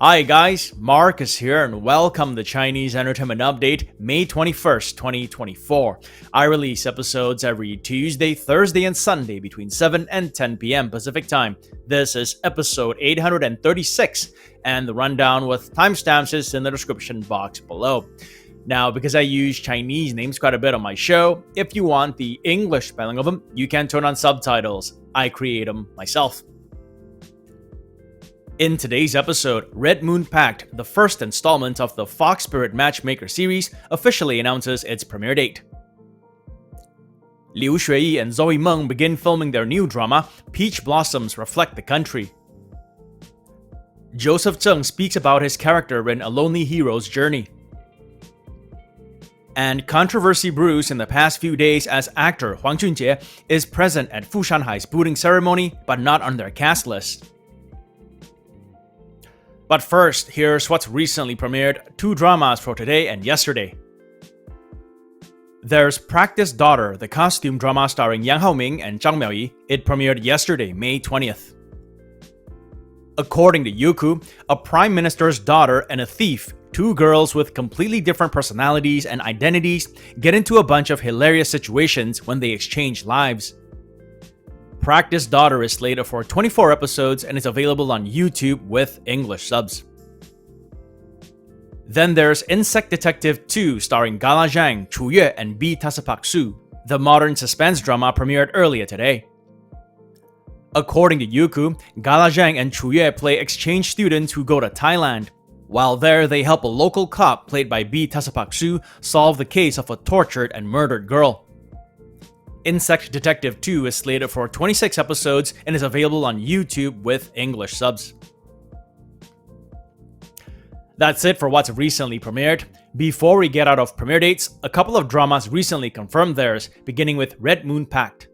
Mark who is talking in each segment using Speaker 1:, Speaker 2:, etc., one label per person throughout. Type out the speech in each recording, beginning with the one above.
Speaker 1: Hi guys, Marcus here and welcome to Chinese Entertainment Update, May 21st, 2024. I release episodes every Tuesday, Thursday, and Sunday between 7 and 10 p.m. Pacific Time. This is episode 836, and the rundown with timestamps is in the description box below. Now, because I use Chinese names quite a bit on my show, if you want the English spelling of them, you can turn on subtitles. I create them myself. In today's episode, Red Moon Pact, the first installment of the Fox Spirit Matchmaker series, officially announces its premiere date. Liu Xueyi and Zoe Meng begin filming their new drama, Peach Blossoms Reflect the Country. Joseph Zeng speaks about his character in A Lonely Hero's Journey. And controversy brews in the past few days as actor Huang Junjie is present at Shan Hai's booting ceremony, but not on their cast list. But first, here's what's recently premiered, two dramas for today and yesterday. There's Practice Daughter, the costume drama starring Yang Haoming and Zhang Miaoyi. It premiered yesterday, May 20th. According to Youku, a prime minister's daughter and a thief, two girls with completely different personalities and identities, get into a bunch of hilarious situations when they exchange lives. Practice Daughter is slated for 24 episodes and is available on YouTube with English subs. Then there's Insect Detective 2 starring Gala Zhang, Yue, and B. Tasapak Su. The modern suspense drama premiered earlier today. According to Youku, Gala Zhang and Yue play exchange students who go to Thailand. While there, they help a local cop played by B. Tasapak Su solve the case of a tortured and murdered girl. Insect Detective 2 is slated for 26 episodes and is available on YouTube with English subs. That's it for what's recently premiered. Before we get out of premiere dates, a couple of dramas recently confirmed theirs, beginning with Red Moon Pact.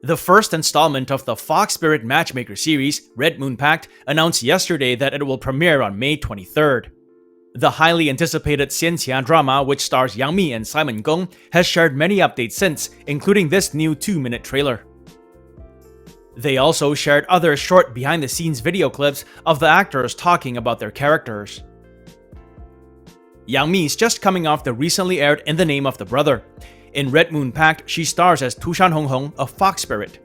Speaker 1: The first installment of the Fox Spirit Matchmaker series, Red Moon Pact, announced yesterday that it will premiere on May 23rd. The highly anticipated Xianqia drama, which stars Yang Mi and Simon Gong, has shared many updates since, including this new 2-minute trailer. They also shared other short behind-the-scenes video clips of the actors talking about their characters. Yang Mi is just coming off the recently aired In the Name of the Brother. In Red Moon Pact, she stars as Tushan Honghong, a fox spirit.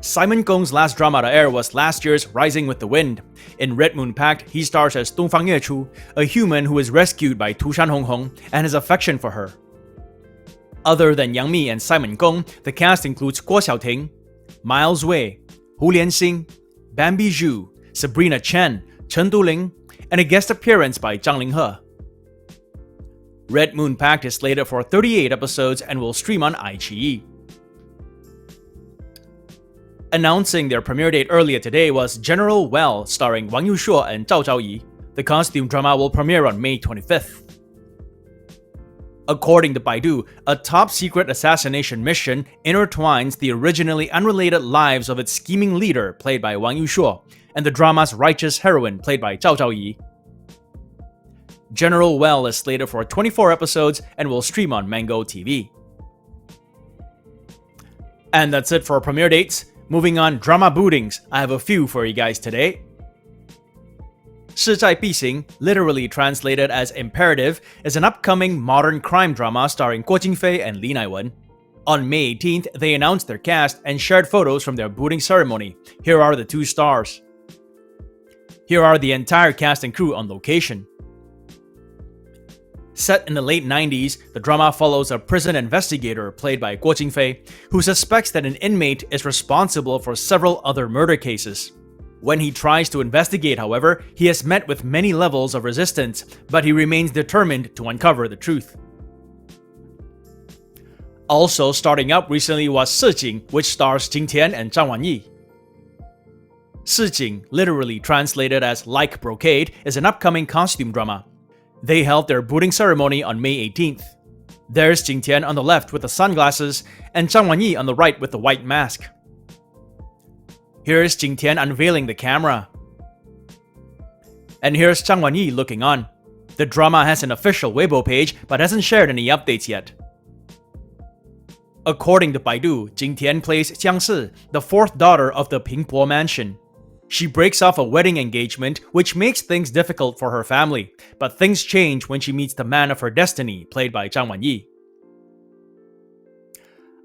Speaker 1: Simon Gong's last drama to air was last year's Rising with the Wind. In Red Moon Pact, he stars as Dongfang Yechu, a human who is rescued by Tushan Honghong and has affection for her. Other than Yang Mi and Simon Gong, the cast includes Guo Xiaoting, Miles Wei, Hu Lianxing, Bambi Zhu, Sabrina Chen, Chen Duling, and a guest appearance by Zhang Linghe. Red Moon Pact is slated for 38 episodes and will stream on iQIYI. Announcing their premiere date earlier today was General Well starring Wang Yushuo and Zhao Zhaoyi. The costume drama will premiere on May 25th. According to Baidu, a top-secret assassination mission intertwines the originally unrelated lives of its scheming leader, played by Wang Yushuo, and the drama's righteous heroine, played by Zhao Zhaoyi. General Well is slated for 24 episodes and will stream on Mango TV. And that's it for premiere dates. Moving on, drama bootings. I have a few for you guys today. 势在必行, literally translated as imperative, is an upcoming modern crime drama starring Guo Jingfei and Li Naiwen. On May 18th, they announced their cast and shared photos from their booting ceremony. Here are the two stars. Here are the entire cast and crew on location. Set in the late 90s, the drama follows a prison investigator played by Guo Jingfei, who suspects that an inmate is responsible for several other murder cases. When he tries to investigate, however, he is met with many levels of resistance, but he remains determined to uncover the truth. Also starting up recently was Jing, which stars Tian and Wanyi. Jing, literally translated as Like Brocade, is an upcoming costume drama. They held their booting ceremony on May 18th. There's Tian on the left with the sunglasses, and Wanyi on the right with the white mask. Here's Tian unveiling the camera. And here's Wanyi looking on. The drama has an official Weibo page, but hasn't shared any updates yet. According to Baidu, Tian plays Jiang Si, the fourth daughter of the Pingpo mansion. She breaks off a wedding engagement, which makes things difficult for her family, but things change when she meets the man of her destiny, played by Wanyi.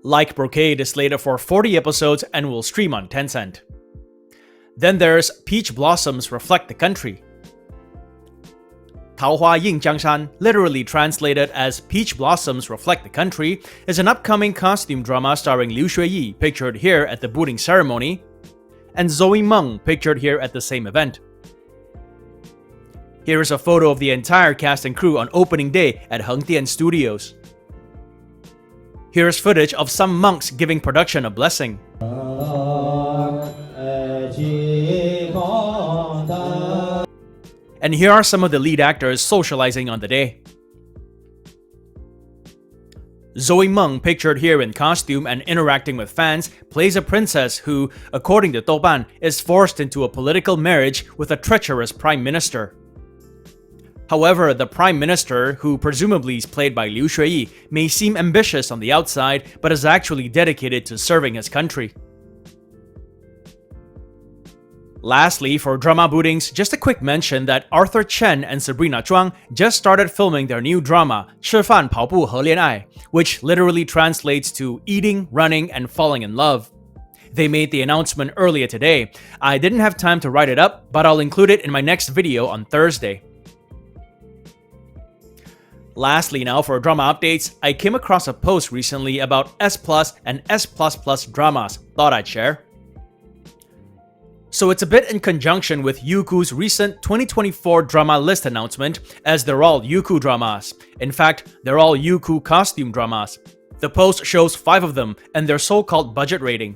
Speaker 1: Like Brocade is slated for 40 episodes and will stream on Tencent. Then there's Peach Blossoms Reflect the Country. 桃花映江山, literally translated as Peach Blossoms Reflect the Country, is an upcoming costume drama starring Xueyi, pictured here at the booting ceremony, and Zoe Meng, pictured here at the same event. Here is a photo of the entire cast and crew on opening day at Tian Studios. Here is footage of some monks giving production a blessing. And here are some of the lead actors socializing on the day. Zoe Meng, pictured here in costume and interacting with fans, plays a princess who, according to Douban, is forced into a political marriage with a treacherous prime minister. However, the prime minister, who presumably is played by Xueyi, may seem ambitious on the outside, but is actually dedicated to serving his country. Lastly, for drama bootings, just a quick mention that Arthur Chen and Sabrina Zhang just started filming their new drama, 吃饭跑步和恋爱, which literally translates to eating, running, and falling in love. They made the announcement earlier today. I didn't have time to write it up, but I'll include it in my next video on Thursday. Lastly now, for drama updates, I came across a post recently about S Plus and S++ dramas, thought I'd share. So it's a bit in conjunction with Youku's recent 2024 drama list announcement, as they're all Youku dramas. In fact, they're all Youku costume dramas. The post shows 5 of them and their so-called budget rating.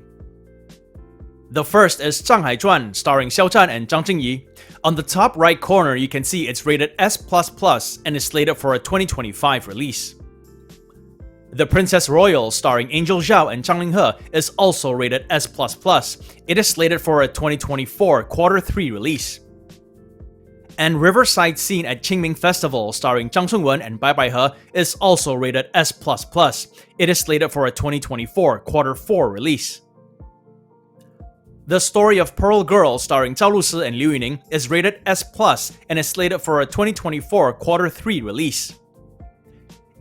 Speaker 1: The first is Zhang Hai starring Xiao Zhan and Zhang Jing. On the top right corner, you can see it's rated S++ and is slated for a 2025 release. The Princess Royal, starring Angel Zhao and Zhang Linghe, is also rated S++. It is slated for a 2024 Q3 release. And Riverside Scene at Qingming Festival, starring Zhang Chungwen and Bai Baihe, is also rated S++. It is slated for a 2024 Q4 release. The Story of Pearl Girl, starring Zhao Lusi and Liu Yuning, is rated S+, and is slated for a 2024 Q3 release.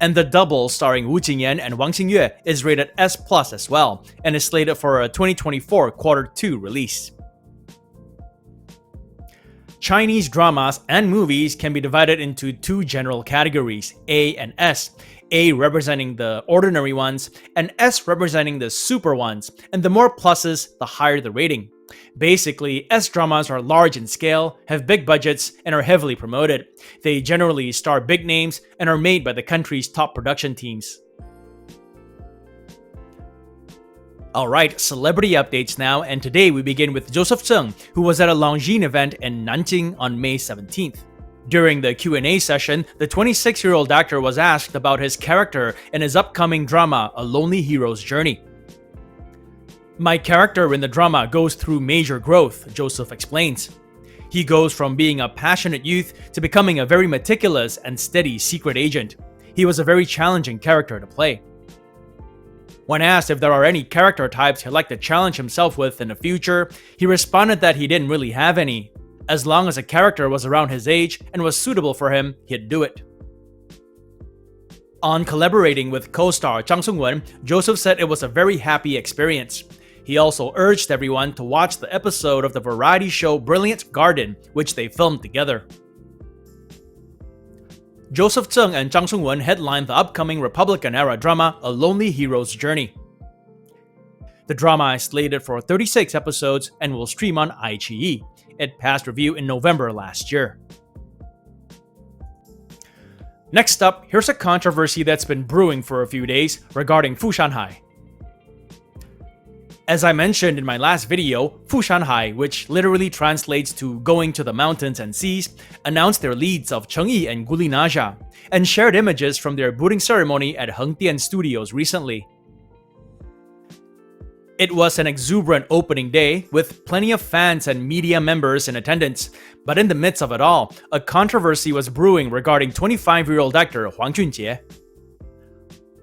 Speaker 1: And The Double, starring Wu Jingyan and Wang Xingyue, is rated S+ as well, and is slated for a 2024 Q2 release. Chinese dramas and movies can be divided into 2 general categories, A and S. A representing the ordinary ones, and S representing the super ones, and the more pluses, the higher the rating. Basically, S dramas are large in scale, have big budgets, and are heavily promoted. They generally star big names and are made by the country's top production teams. Alright, celebrity updates now, and today we begin with Joseph Zeng, who was at a Longines event in Nanjing on May 17th. During the Q&A session, the 26-year-old actor was asked about his character in his upcoming drama, A Lonely Hero's Journey. My character in the drama goes through major growth, Joseph explains. He goes from being a passionate youth to becoming a very meticulous and steady secret agent. He was a very challenging character to play. When asked if there are any character types he'd like to challenge himself with in the future, he responded that he didn't really have any. As long as a character was around his age and was suitable for him, he'd do it. On collaborating with co-star Zhang Chungwen, Joseph said it was a very happy experience. He also urged everyone to watch the episode of the variety show Brilliant Garden, which they filmed together. Joseph Zeng and Zhang Chungwen headlined the upcoming Republican-era drama A Lonely Hero's Journey. The drama is slated for 36 episodes and will stream on iQIYI. It passed review in November last year. Next up, here's a controversy that's been brewing for a few days regarding Shan Hai. As I mentioned in my last video, Shan Hai, which literally translates to going to the mountains and seas, announced their leads of Chengyi and Guli Naja, and shared images from their booting ceremony at Tian Studios recently. It was an exuberant opening day, with plenty of fans and media members in attendance, but in the midst of it all, a controversy was brewing regarding 25-year-old actor Huang Junjie.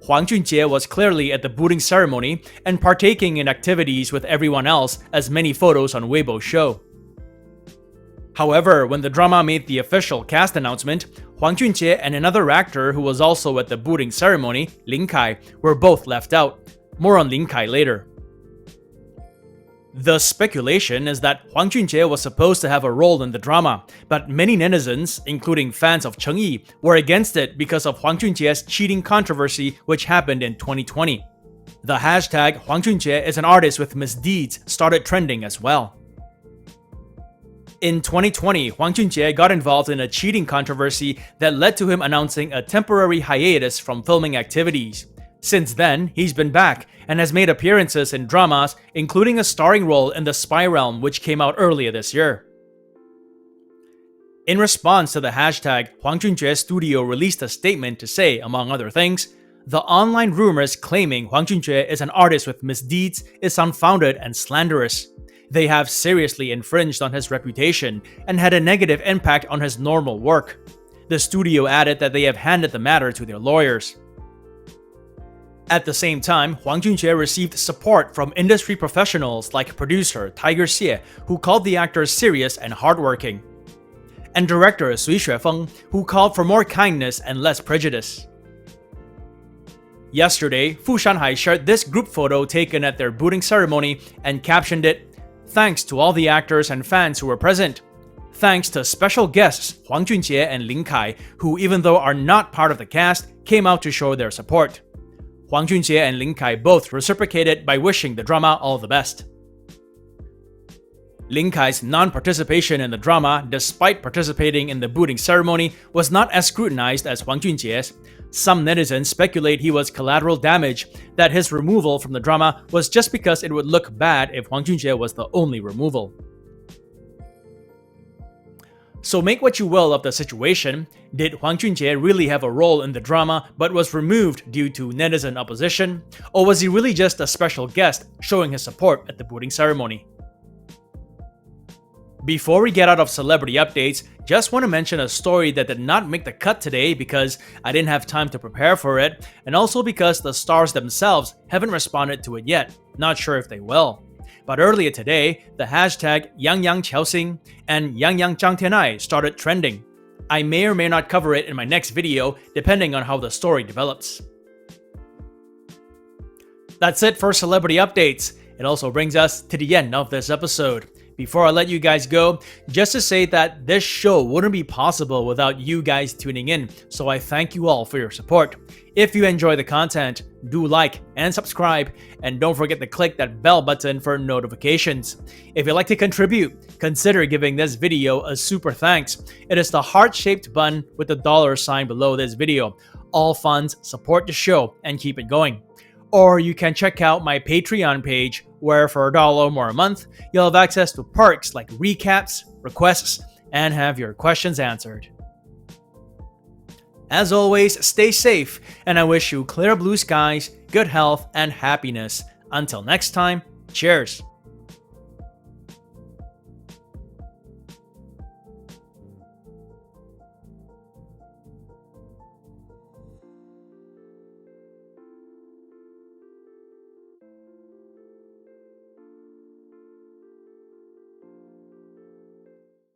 Speaker 1: Huang Junjie was clearly at the booting ceremony and partaking in activities with everyone else, as many photos on Weibo show. However, when the drama made the official cast announcement, Huang Junjie and another actor who was also at the booting ceremony, Lin Kai, were both left out. More on Lin Kai later. The speculation is that Huang Junjie was supposed to have a role in the drama, but many netizens, including fans of Xueyi, were against it because of Huang Junjie's cheating controversy which happened in 2020. The hashtag Huang Junjie is an artist with misdeeds started trending as well. In 2020, Huang Junjie got involved in a cheating controversy that led to him announcing a temporary hiatus from filming activities. Since then, he's been back and has made appearances in dramas, including a starring role in The Spy Realm, which came out earlier this year. In response to the hashtag, Huang Junjie's studio released a statement to say, among other things, the online rumors claiming Huang Junjie is an artist with misdeeds is unfounded and slanderous. They have seriously infringed on his reputation and had a negative impact on his normal work. The studio added that they have handed the matter to their lawyers. At the same time, Huang Junjie received support from industry professionals like producer Tiger Xie, who called the actor serious and hardworking, and director Xueyi, who called for more kindness and less prejudice. Yesterday, Shan Hai shared this group photo taken at their booting ceremony and captioned it, "Thanks to all the actors and fans who were present. Thanks to special guests Huang Junjie and Lin Kai, who even though are not part of the cast, came out to show their support." Huang Junjie and Lin Kai both reciprocated by wishing the drama all the best. Lin Kai's non-participation in the drama, despite participating in the booting ceremony, was not as scrutinized as Huang Junjie's. Some netizens speculate he was collateral damage, that his removal from the drama was just because it would look bad if Huang Junjie was the only removal. So make what you will of the situation. Did Huang Junjie really have a role in the drama but was removed due to netizen opposition? Or was he really just a special guest showing his support at the booting ceremony? Before we get out of celebrity updates, just want to mention a story that did not make the cut today because I didn't have time to prepare for it, and also because the stars themselves haven't responded to it yet, not sure if they will. But earlier today, the hashtag Yang Qiaoxing and Yang Zhang Tianai started trending. I may or may not cover it in my next video, depending on how the story develops. That's it for celebrity updates. It also brings us to the end of this episode. Before I let you guys go, just to say that this show wouldn't be possible without you guys tuning in, so I thank you all for your support. If you enjoy the content, do like and subscribe, and don't forget to click that bell button for notifications. If you'd like to contribute, consider giving this video a super thanks. It is the heart-shaped button with the $sign below this video. All funds support the show and keep it going. Or you can check out my Patreon page, where for $1 more a month, you'll have access to perks like recaps, requests, and have your questions answered. As always, stay safe, and I wish you clear blue skies, good health, and happiness. Until next time, cheers!